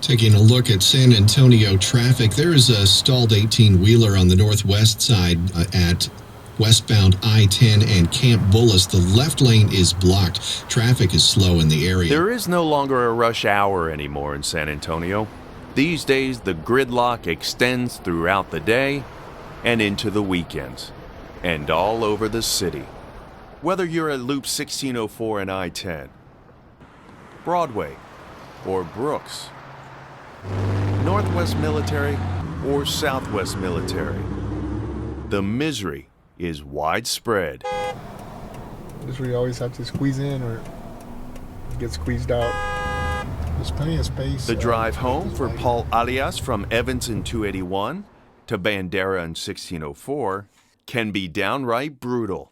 Taking a look at San Antonio traffic, there is a stalled 18-wheeler on the northwest side at westbound I-10 and Camp Bullis. The left lane is blocked. Traffic is slow in the area. There is no longer a rush hour anymore in San Antonio. These days, the gridlock extends throughout the day and into the weekends, and all over the city. Whether you're at Loop 1604 and I-10, Broadway, or Brooks, Northwest Military or Southwest Military, the misery is widespread. This is where you always have to squeeze in or get squeezed out. There's plenty of space. The drive home for Paul Alias from Evanston 281 to Bandera and 1604 can be downright brutal.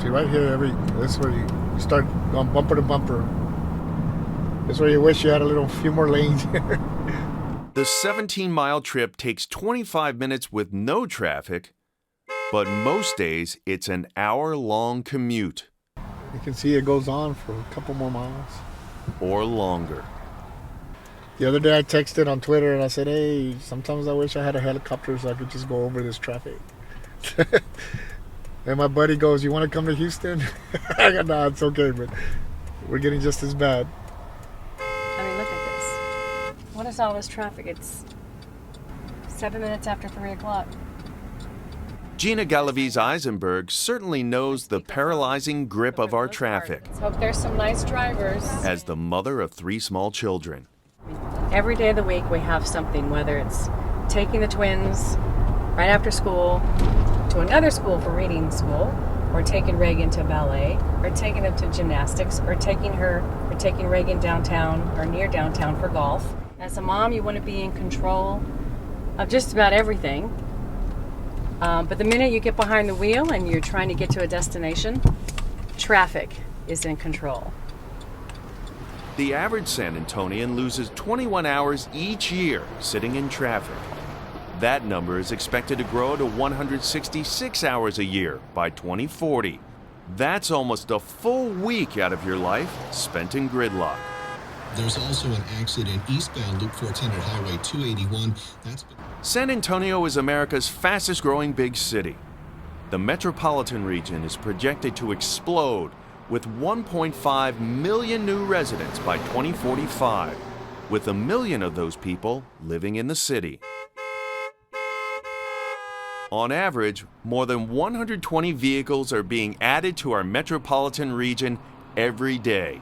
See, right here, this is where you start going bumper to bumper. This is where you wish you had a few more lanes here. The 17-mile trip takes 25 minutes with no traffic, but most days it's an hour-long commute. You can see it goes on for a couple more miles. Or longer. The other day I texted on Twitter and I said, hey, sometimes I wish I had a helicopter so I could just go over this traffic. And my buddy goes, you want to come to Houston? I go, nah, it's okay, but we're getting just as bad. I mean, look at this. What is all this traffic? It's 7 minutes after 3 o'clock. Gina Galaviz-Eisenberg certainly knows the paralyzing grip of our traffic. Let's hope there's some nice drivers. As the mother of 3 small children. Every day of the week we have something, whether it's taking the twins right after school to another school for reading school, or taking Reagan to ballet, or taking them to gymnastics, or taking Reagan downtown or near downtown for golf. As a mom, you want to be in control of just about everything. But the minute you get behind the wheel and you're trying to get to a destination, traffic is in control. The average San Antonian loses 21 hours each year sitting in traffic. That number is expected to grow to 166 hours a year by 2040. That's almost a full week out of your life spent in gridlock. There's also an accident eastbound Loop 410 at Highway 281. San Antonio is America's fastest growing big city. The metropolitan region is projected to explode with 1.5 million new residents by 2045, with 1 million of those people living in the city. On average, more than 120 vehicles are being added to our metropolitan region every day.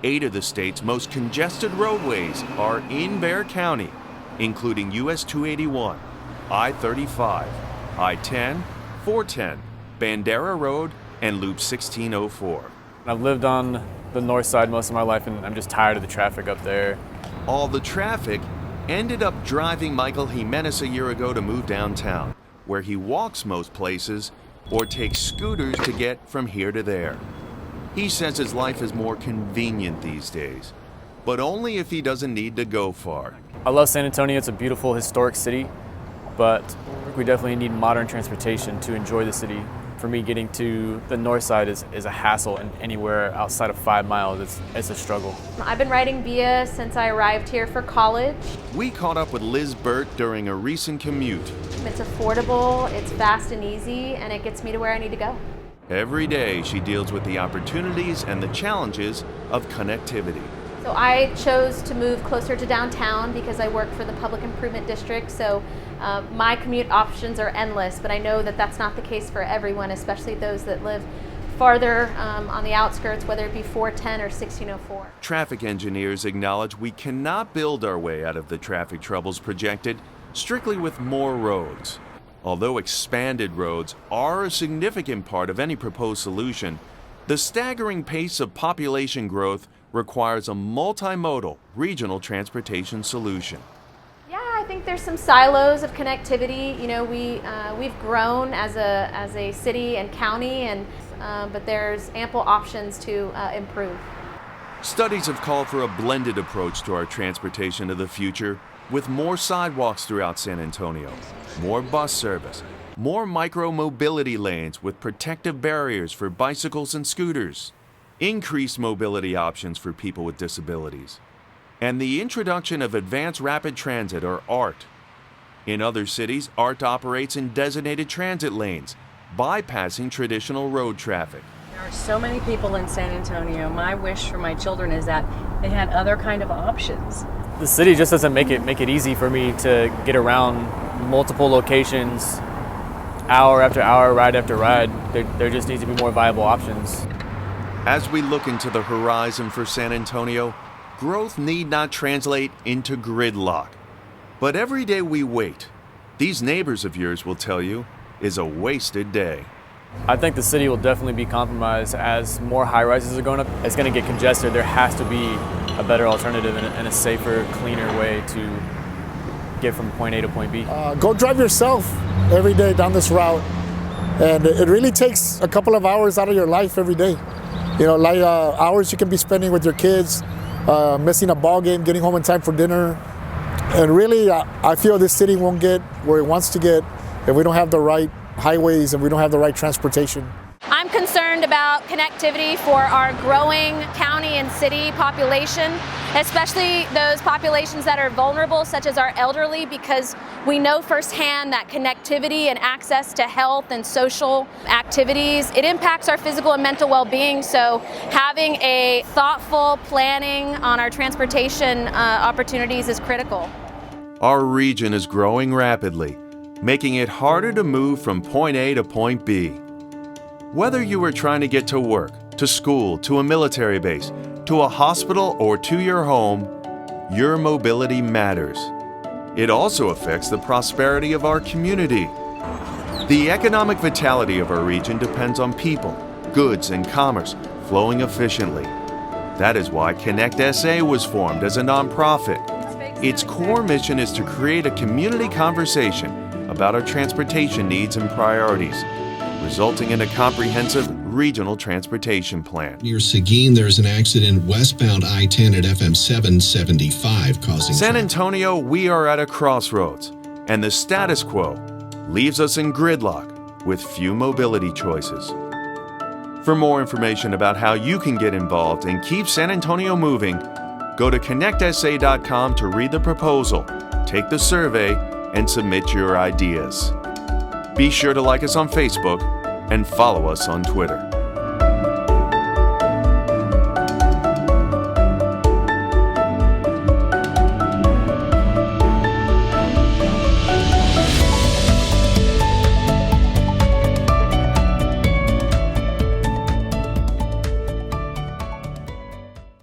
8 of the state's most congested roadways are in Bexar County, including US 281, I-35, I-10, 410, Bandera Road, and Loop 1604. I've lived on the north side most of my life, and I'm just tired of the traffic up there. All the traffic ended up driving Michael Jimenez a year ago to move downtown, where he walks most places or takes scooters to get from here to there. He says his life is more convenient these days, but only if he doesn't need to go far. I love San Antonio. It's a beautiful historic city, but we definitely need modern transportation to enjoy the city. For me, getting to the north side is a hassle, and anywhere outside of 5 miles, it's a struggle. I've been riding Via since I arrived here for college. We caught up with Liz Burt during a recent commute. It's affordable, it's fast and easy, and it gets me to where I need to go. Every day, she deals with the opportunities and the challenges of connectivity. So I chose to move closer to downtown because I work for the Public Improvement District, so my commute options are endless, but I know that that's not the case for everyone, especially those that live farther on the outskirts, whether it be 410 or 1604. Traffic engineers acknowledge we cannot build our way out of the traffic troubles projected strictly with more roads. Although expanded roads are a significant part of any proposed solution, the staggering pace of population growth requires a multimodal regional transportation solution. Yeah, I think there's some silos of connectivity. You know, we've grown as a city and county, and but there's ample options to improve. Studies have called for a blended approach to our transportation of the future, with more sidewalks throughout San Antonio, more bus service, more micro-mobility lanes with protective barriers for bicycles and scooters, increased mobility options for people with disabilities, and the introduction of Advanced Rapid Transit, or ART. In other cities, ART operates in designated transit lanes, bypassing traditional road traffic. There are so many people in San Antonio. My wish for my children is that they had other kind of options. The city just doesn't make it easy for me to get around multiple locations, hour after hour, ride after ride. There just needs to be more viable options. As we look into the horizon for San Antonio, growth need not translate into gridlock. But every day we wait, these neighbors of yours will tell you, is a wasted day. I think the city will definitely be compromised as more high-rises are going up. It's going to get congested. There has to be a better alternative and a safer, cleaner way to get from point A to point B. Go drive yourself every day down this route, and it really takes a couple of hours out of your life every day. You know, like hours you can be spending with your kids, missing a ball game, getting home in time for dinner. And really, I feel this city won't get where it wants to get if we don't have the right highways and we don't have the right transportation. I'm concerned about connectivity for our growing county and city population, especially those populations that are vulnerable, such as our elderly, because we know firsthand that connectivity and access to health and social activities, it impacts our physical and mental well-being. So having a thoughtful planning on our transportation opportunities is critical. Our region is growing rapidly, making it harder to move from point A to point B. Whether you are trying to get to work, to school, to a military base, to a hospital, or to your home, your mobility matters. It also affects the prosperity of our community. The economic vitality of our region depends on people, goods, and commerce flowing efficiently. That is why Connect SA was formed as a nonprofit. Its core mission is to create a community conversation about our transportation needs and priorities, resulting in a comprehensive regional transportation plan. Near Seguin, there's an accident westbound I-10 at FM 775 causing... San Antonio, we are at a crossroads, and the status quo leaves us in gridlock with few mobility choices. For more information about how you can get involved and keep San Antonio moving, go to connectsa.com to read the proposal, take the survey, and submit your ideas. Be sure to like us on Facebook and follow us on Twitter.